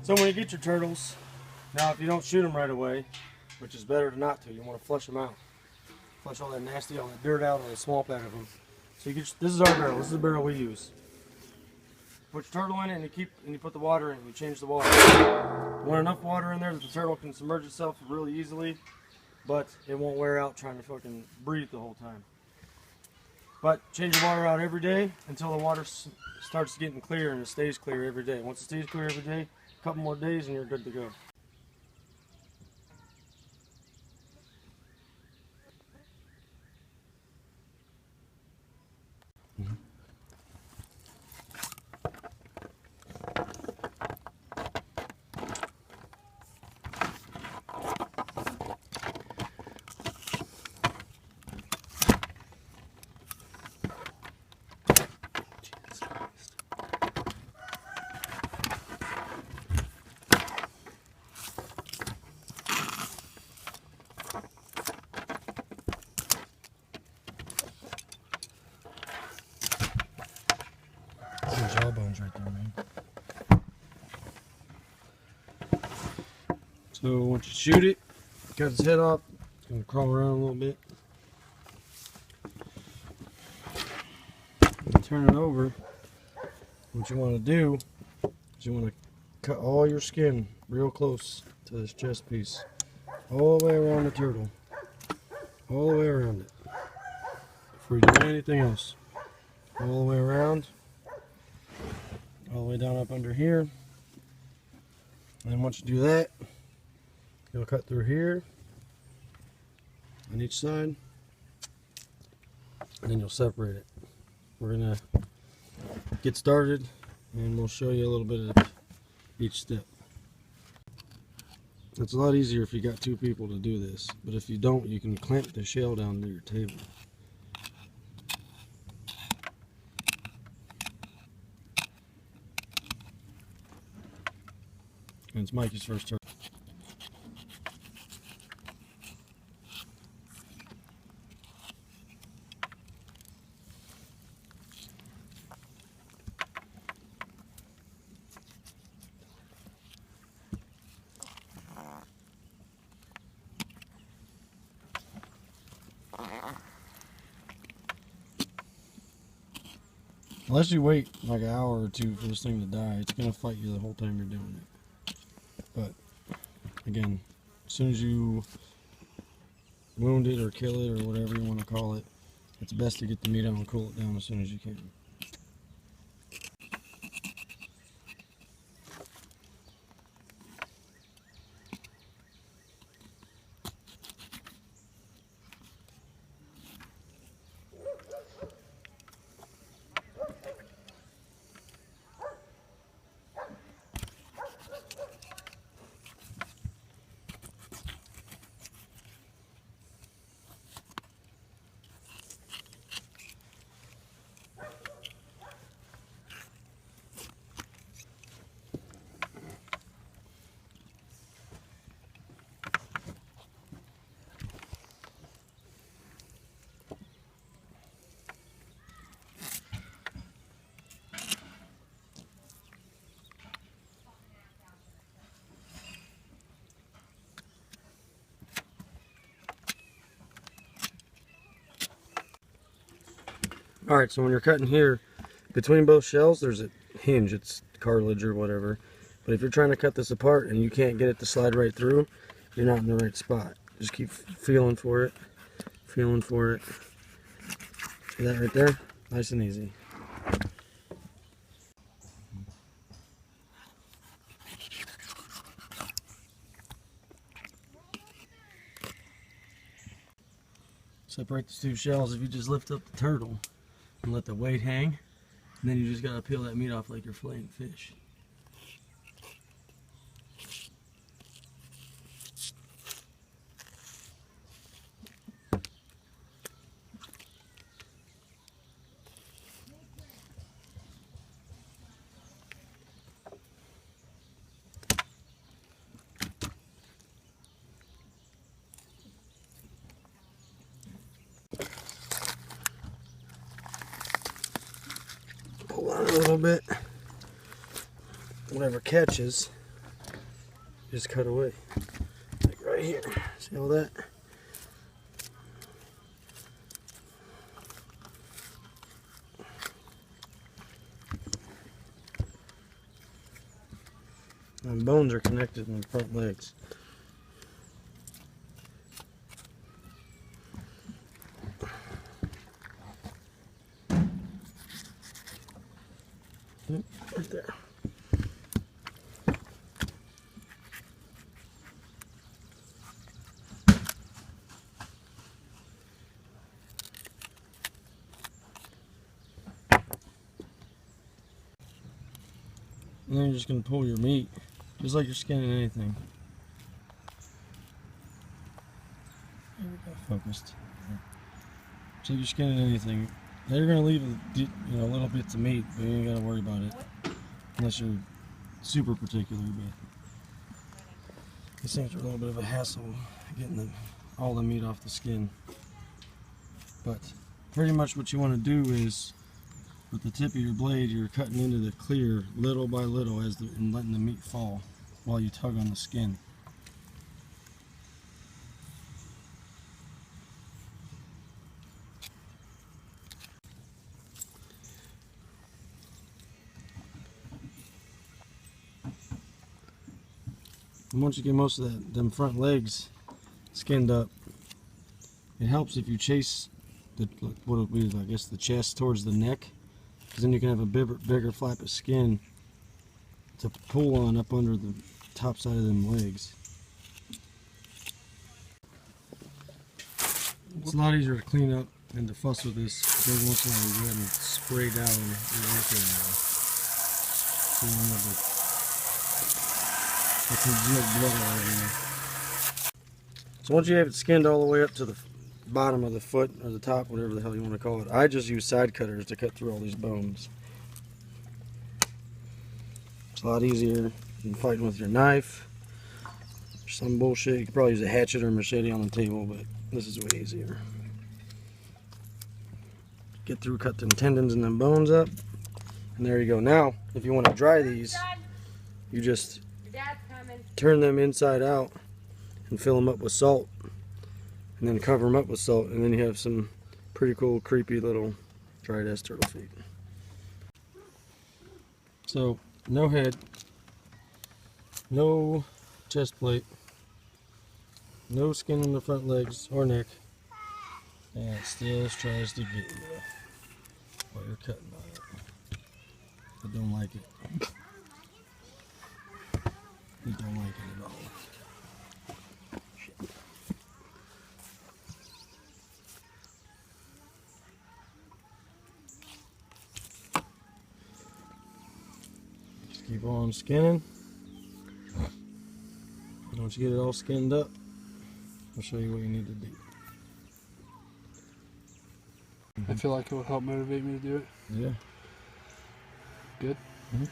So when you get your turtles, now if you don't shoot them right away, which is better than not to, you want to flush them out. Flush all that nasty, all that dirt out, all the swamp out of them. So you get, this is our barrel. This is the barrel we use. Put your turtle in it, and you put the water in. You change the water. You want enough water in there that the turtle can submerge itself really easily, but it won't wear out trying to fucking breathe the whole time. But change the water out every day until the water starts getting clear, and it stays clear every day. Once it stays clear every day, a couple more days and you're good to go. Jawbones right there, man. So once you shoot it, cut its head off, it's gonna crawl around a little bit. And turn it over. What you want to do is you want to cut all your skin real close to this chest piece, all the way around the turtle, all the way around it. Before you do anything else, all the way around. All the way down up under here. And then once you do that, you'll cut through here on each side, and then you'll separate it. We're gonna get started and we'll show you a little bit of each step. It's a lot easier if you got two people to do this, but if you don't, you can clamp the shell down to your table. And it's Mikey's first turtle. Unless you wait like an hour or two for this thing to die, it's going to fight you the whole time you're doing it. But again, as soon as you wound it or kill it or whatever you want to call it, it's best to get the meat out and cool it down as soon as you can. Alright, so when you're cutting here, between both shells, there's a hinge. It's cartilage or whatever. But if you're trying to cut this apart and you can't get it to slide right through, you're not in the right spot. Just keep feeling for it. Feeling for it. See that right there? Nice and easy. Separate the two shells if you just lift up the turtle and let the weight hang, and then you just gotta peel that meat off like you're filleting fish. Pull on a little bit. Whatever catches, just cut away. Like right here. See all that? And bones are connected in the front legs. Yep, right there. And then you're just going to pull your meat, just like you're skinning anything. There we go, focused. Just like you're skinning anything. Now you're going to leave little bits of meat, but you ain't got to worry about it. Unless you're super particular, but these things are a little bit of a hassle getting all the meat off the skin. But pretty much what you want to do is, with the tip of your blade, you're cutting into the clear little by little and letting the meat fall while you tug on the skin. And once you get most of them front legs skinned up, it helps if you chase what would be, I guess, the chest towards the neck, because then you can have a bigger flap of skin to pull on up under the top side of them legs. It's a lot easier to clean up and to fuss with this. Every once in a while you go ahead and spray down your work area, so you don't have the congealed blood all over there. So once you have it skinned all the way up to the bottom of the foot or the top, whatever the hell you want to call it, I just use side cutters to cut through all these bones. It's a lot easier than fighting with your knife or some bullshit. You could probably use a hatchet or a machete on the table, but this is way easier. Get through, cut them tendons and them bones up, and there you go. Now, if you want to dry these, you just turn them inside out and fill them up with salt, and then cover them up with salt, and then you have some pretty cool, creepy little dried ass turtle feet. So, no head, no chest plate, no skin on the front legs or neck, and it still tries to get you while you're cutting on it. I don't like it. I don't like it at all. Keep on skinning. Once you get it all skinned up, I'll show you what you need to do. I feel like it will help motivate me to do it. Yeah. Good. Mm-hmm.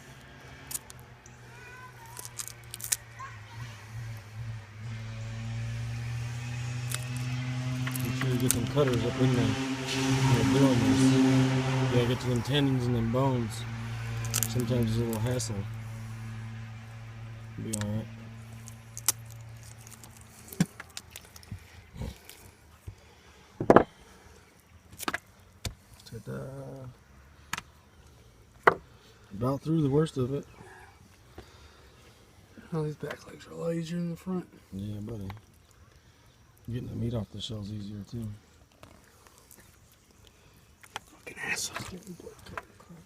Make sure you get them cutters up in there when you're doing this. You gotta get to them tendons and them bones. Sometimes it's a little hassle. It'll be alright. Ta-da. About through the worst of it. Oh, these back legs are a lot easier than the front. Yeah, buddy. Getting the meat off the shell's easier too. Fucking asshole.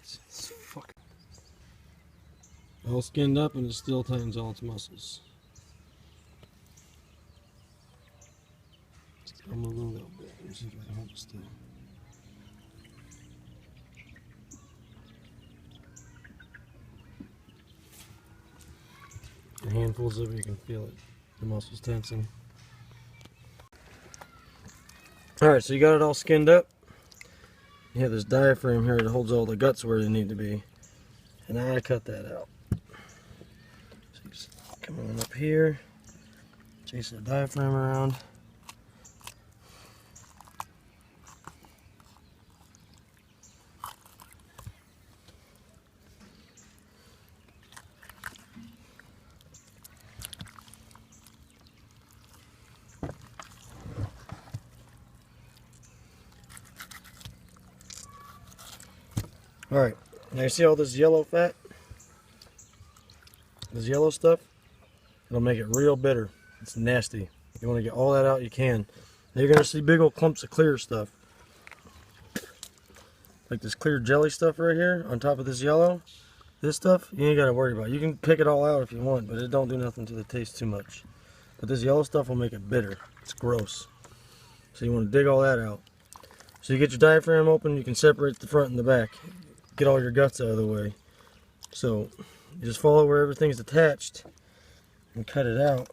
It's fucking. All skinned up and it still tightens all its muscles. I'm gonna move a little bit. Let me see if I can hold it still. The handfuls of it, you can feel it. The muscles tensing. Alright, so you got it all skinned up. You have this diaphragm here that holds all the guts where they need to be. And I cut that out. So you just come on up here, chase the diaphragm around. Alright, now you see all this yellow fat? This yellow stuff? It'll make it real bitter. It's nasty. If you want to get all that out, you can. Now you're going to see big old clumps of clear stuff. Like this clear jelly stuff right here on top of this yellow. This stuff, you ain't got to worry about. You can pick it all out if you want, but it don't do nothing to the taste too much. But this yellow stuff will make it bitter. It's gross. So you want to dig all that out. So you get your diaphragm open, you can separate the front and the back. Get all your guts out of the way. So you just follow where everything's attached and cut it out.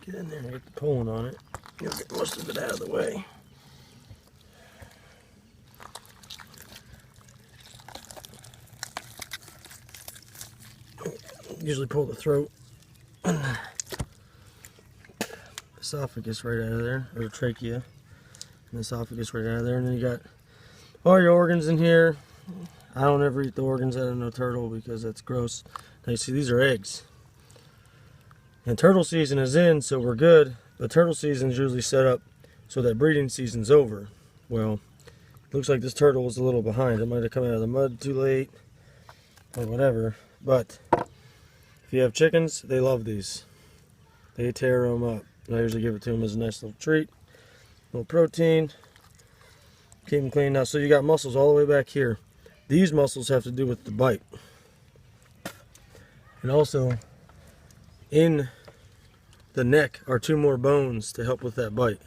Get in there and get the pulling on it. You'll get most of it out of the way. Usually pull the throat and the esophagus right out of there, or the trachea, and the esophagus right out of there. And then you got all your organs in here. I don't ever eat the organs out of no turtle because that's gross. Now you see these are eggs. And turtle season is in, so we're good. But turtle season is usually set up so that breeding season's over. Well, looks like this turtle was a little behind. It might have come out of the mud too late or whatever. But if you have chickens, they love these. They tear them up. And I usually give it to them as a nice little treat. A little protein. Keep them clean. Now, so you got muscles all the way back here. These muscles have to do with the bite. And also, in the neck are 2 more bones to help with that bite.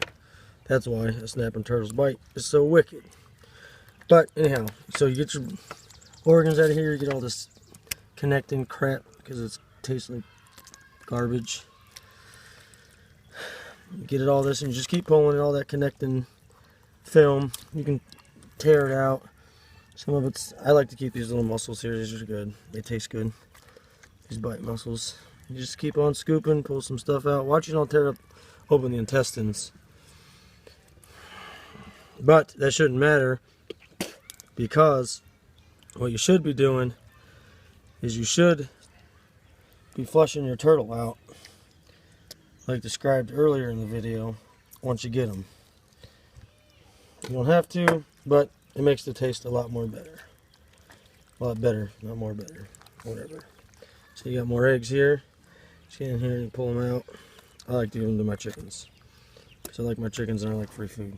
That's why a snapping turtle's bite is so wicked. But anyhow, so you get your organs out of here, you get all this connecting crap because it tastes like garbage. You get it all this and you just keep pulling all that connecting film. You can tear it out. Some of it's, I like to keep these little muscles here. These are good. They taste good. These bite muscles. You just keep on scooping, pull some stuff out. Watch you don't tear up open the intestines. But that shouldn't matter because what you should be doing is you should be flushing your turtle out like described earlier in the video once you get them. You don't have to, but it makes the taste a lot more better. A lot better, not more better, whatever. So you got more eggs here. Just get in here and pull them out. I like to give them to my chickens. So I like my chickens and I like free food.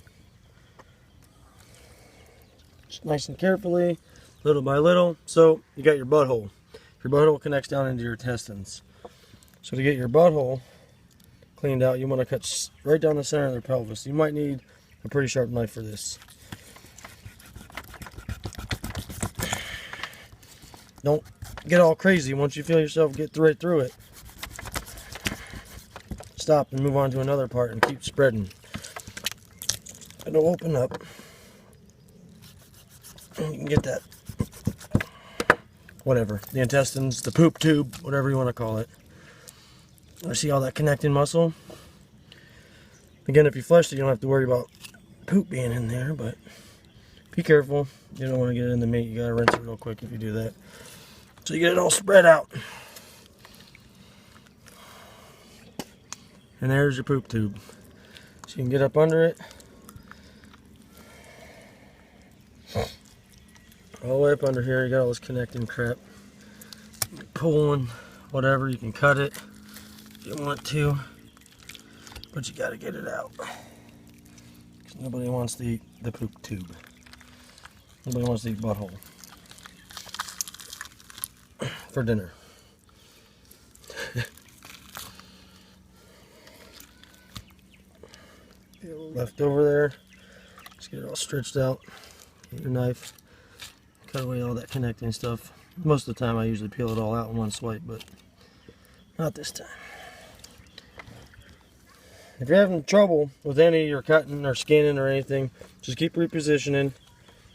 Just nice and carefully, little by little. So you got your butthole. Your butthole connects down into your intestines. So to get your butthole cleaned out, you want to cut right down the center of their pelvis. You might need a pretty sharp knife for this. Don't get all crazy. Once you feel yourself get right through it, stop and move on to another part and keep spreading. It'll open up. And you can get that, whatever, the intestines, the poop tube, whatever you want to call it. I see all that connecting muscle. Again, if you flush it, you don't have to worry about poop being in there, but be careful. You don't want to get it in the meat. You gotta rinse it real quick if you do that. So you get it all spread out. And there's your poop tube. So you can get up under it. All the way up under here, you got all this connecting crap. Pulling, whatever, you can cut it if you want to. But you gotta get it out. 'Cause nobody wants to eat the poop tube. Nobody wants to eat butthole for dinner. Left over there. Just get it all stretched out. Get your knife. Cut away all that connecting stuff. Most of the time I usually peel it all out in one swipe, but Not this time. If you're having trouble with any of your cutting or skinning or anything, just keep repositioning.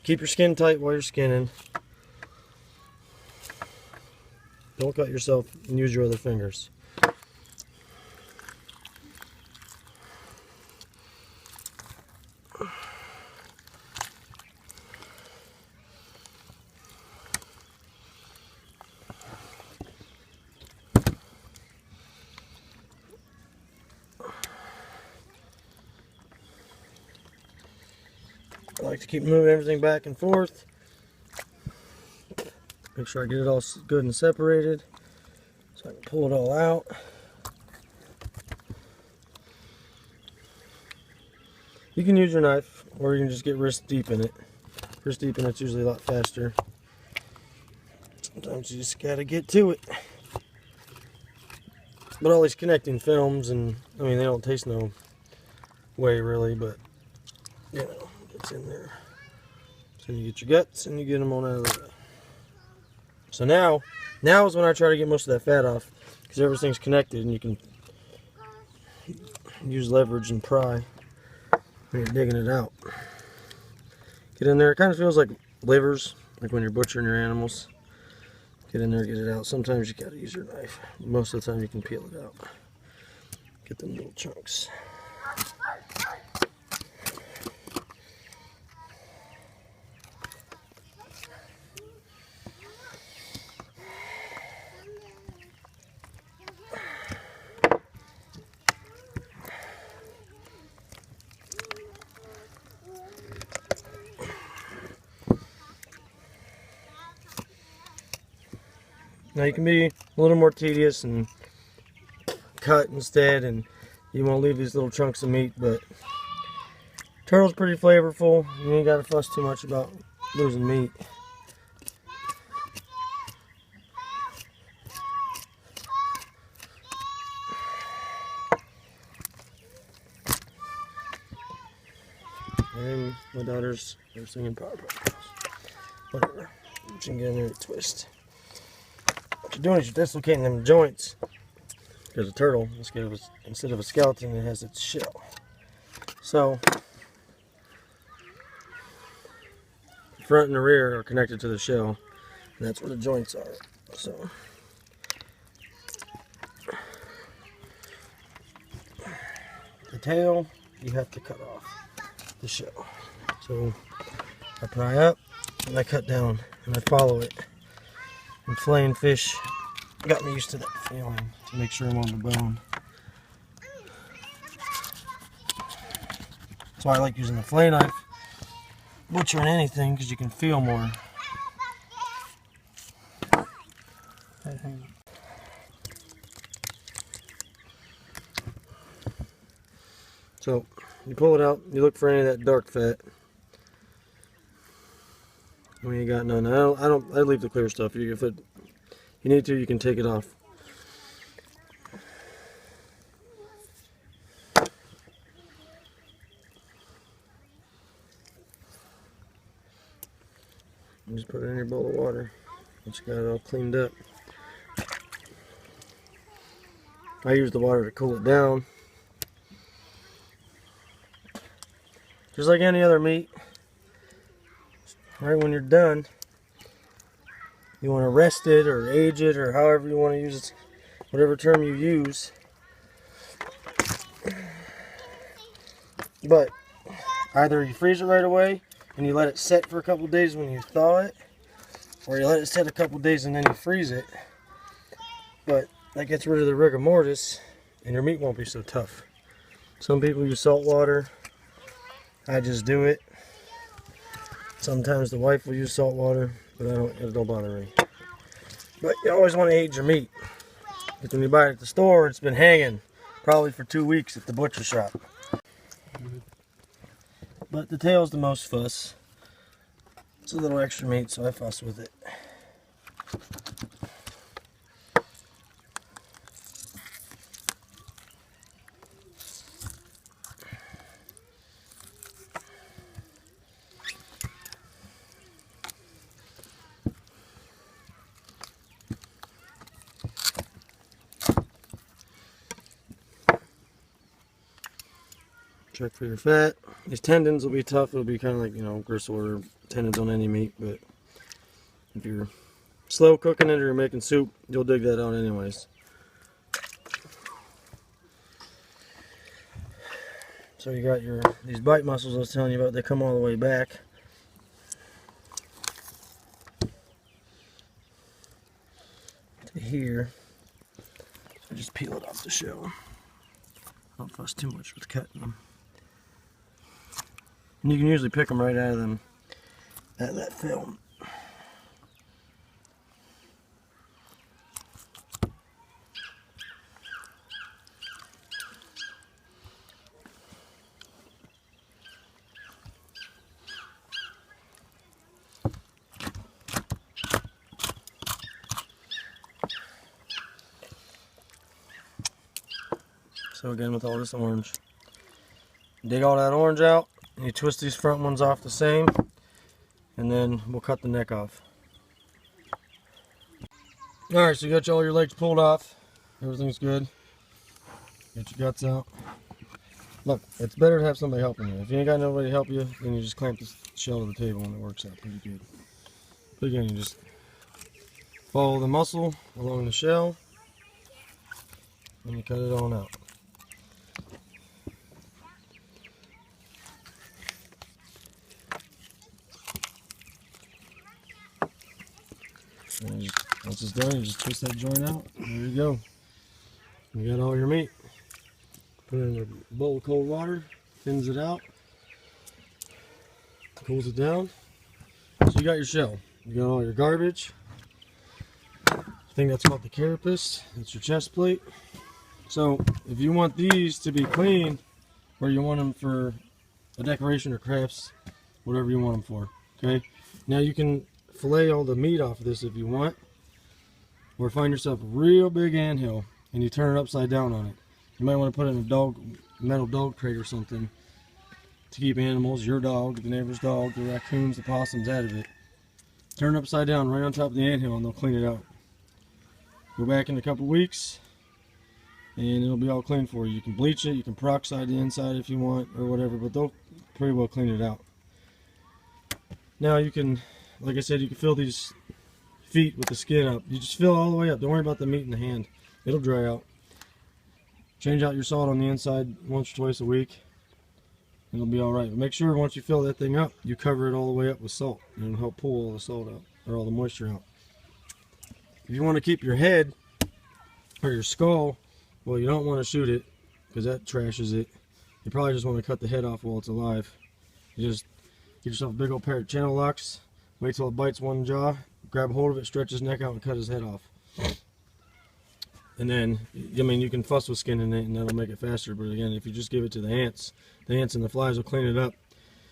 Keep your skin tight while you're skinning. Don't cut yourself and use your other fingers. I like to keep moving everything back and forth. Make sure I get it all good and separated so I can pull it all out. You can use your knife or you can just get wrist deep in it. Wrist deep in it's usually a lot faster. Sometimes you just gotta get to it. But all these connecting films, and I mean, they don't taste no way really, but you know, it's in there. So you get your guts and you get them on out of the way. So now is when I try to get most of that fat off, because everything's connected and you can use leverage and pry when you're digging it out. Get in there. It kind of feels like livers, like when you're butchering your animals. Get in there, get it out. Sometimes you gotta use your knife. Most of the time you can peel it out. Get them little chunks. Now you can be a little more tedious and cut instead, and you won't leave these little chunks of meat, but turtle's pretty flavorful. You ain't got to fuss too much about losing meat. And my daughters are singing Powerpuff Girls. Whatever. You can get in there and twist. What you're doing is you're dislocating them joints. Because a turtle, instead of a skeleton, it has its shell. So, the front and the rear are connected to the shell. And that's where the joints are. So, the tail, you have to cut off the shell. So, I pry up and I cut down and I follow it. And filleting fish got me used to that feeling to make sure I'm on the bone. That's why I like using the fillet knife, butchering anything, because you can feel more. So you pull it out, you look for any of that dark fat. When you got none, I leave the clear stuff. If you need to, you can take it off. And just put it in your bowl of water once you got it all cleaned up. I use the water to cool it down. Just like any other meat. Right when you're done, you want to rest it or age it or however you want to use it, whatever term you use. But either you freeze it right away and you let it set for a couple days when you thaw it, or you let it set a couple days and then you freeze it. But that gets rid of the rigor mortis and your meat won't be so tough. Some people use salt water. I just do it. Sometimes the wife will use salt water, but it don't bother me. But you always want to age your meat. Because when you buy it at the store, it's been hanging probably for 2 weeks at the butcher shop. But the tail's the most fuss. It's a little extra meat, so I fuss with it. Check for your fat. These tendons will be tough. It'll be kind of like, you know, gristle or tendons on any meat, but if you're slow cooking it or you're making soup, you'll dig that out anyways. So you got these bite muscles I was telling you about, they come all the way back. To here. So just peel it off the shell. Don't fuss too much with cutting them. And you can usually pick them right out of that film. So again, with all this orange, dig all that orange out, and you twist these front ones off the same, and then we'll cut the neck off. Alright, so you got all your legs pulled off, everything's good. Get your guts out. Look, it's better to have somebody helping you. If you ain't got nobody to help you, then you just clamp the shell to the table and it works out pretty good. But again, you just follow the muscle along the shell, and you cut it on out. And once it's done, you just twist that joint out. There you go. You got all your meat. Put it in a bowl of cold water, thins it out, cools it down. So you got your shell. You got all your garbage. I think that's called the carapace. That's your chest plate. So if you want these to be clean, or you want them for a decoration or crafts, whatever you want them for. Okay. Now you can fillet all the meat off of this if you want, or find yourself a real big anthill and you turn it upside down on it. You might want to put it in a metal dog crate or something to keep animals, your dog, the neighbor's dog, the raccoons, the possums out of it. Turn it upside down right on top of the anthill and they'll clean it out. Go back in a couple weeks and it'll be all clean for you. You can bleach it, you can peroxide the inside if you want or whatever, but they'll pretty well clean it out. Now you can, like I said, you can fill these feet with the skin up. You just fill all the way up. Don't worry about the meat in the hand. It'll dry out. Change out your salt on the inside once or twice a week. It'll be alright. But make sure once you fill that thing up, you cover it all the way up with salt. And it'll help pull all the salt out, or all the moisture out. If you want to keep your head, or your skull, well, you don't want to shoot it, because that trashes it. You probably just want to cut the head off while it's alive. You just get yourself a big old pair of channel locks, wait till it bites one jaw, grab a hold of it, stretch his neck out, and cut his head off. And then, I mean, you can fuss with skinning it, and that'll make it faster. But again, if you just give it to the ants and the flies will clean it up.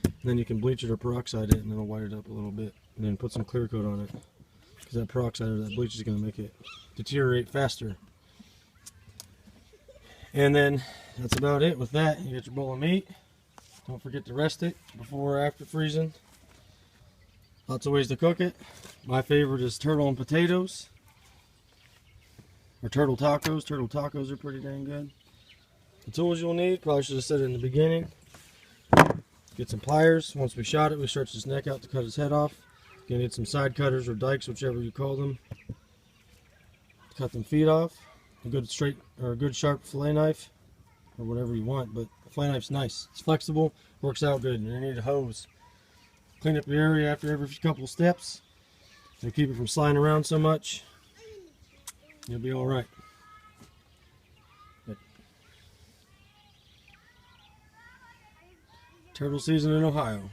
And then you can bleach it or peroxide it, and it'll white it up a little bit. And then put some clear coat on it, because that peroxide or that bleach is going to make it deteriorate faster. And then that's about it with that. You got your bowl of meat. Don't forget to rest it before or after freezing. Lots of ways to cook it. My favorite is turtle and potatoes. Or turtle tacos. Turtle tacos are pretty dang good. The tools you'll need, probably should have said it in the beginning. Get some pliers. Once we shot it, we stretch his neck out to cut his head off. You're gonna need some side cutters or dikes, whichever you call them. Cut them feet off. A good straight or a good sharp fillet knife, or whatever you want. But the fillet knife's nice. It's flexible, works out good. You're gonna need a hose. Clean up the area after every couple steps. To keep it from sliding around so much. You'll be all right. Turtle season in Ohio.